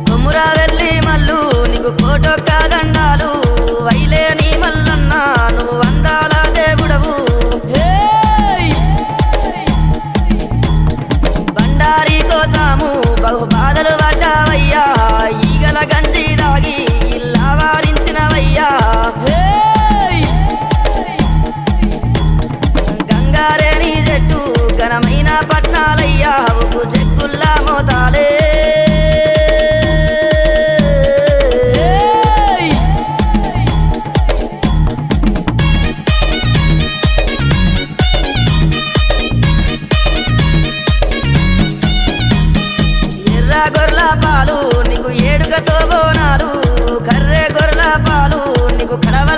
కొమ్మురా వెళ్ళి మల్లు నీకు కోటొక్క దండాలు వైలేని మల్లన్న నువ్వు అందాల దేవుడవు బండారి కోసాము బహు బాధలు పడ్డావయ్యా ఈగల గంజి దాగి ఇల్లా వారించినవయ్యా గంగారేని చెట్టు ఘనమైన పట్నాలయ్యా ఉప్పు చెక్కుల్లా మోతాలే గొర్రెల పాలు నీకు ఏడుకతో బోనాలు కర్రె గొర్రెల పాలు నీకు కడవ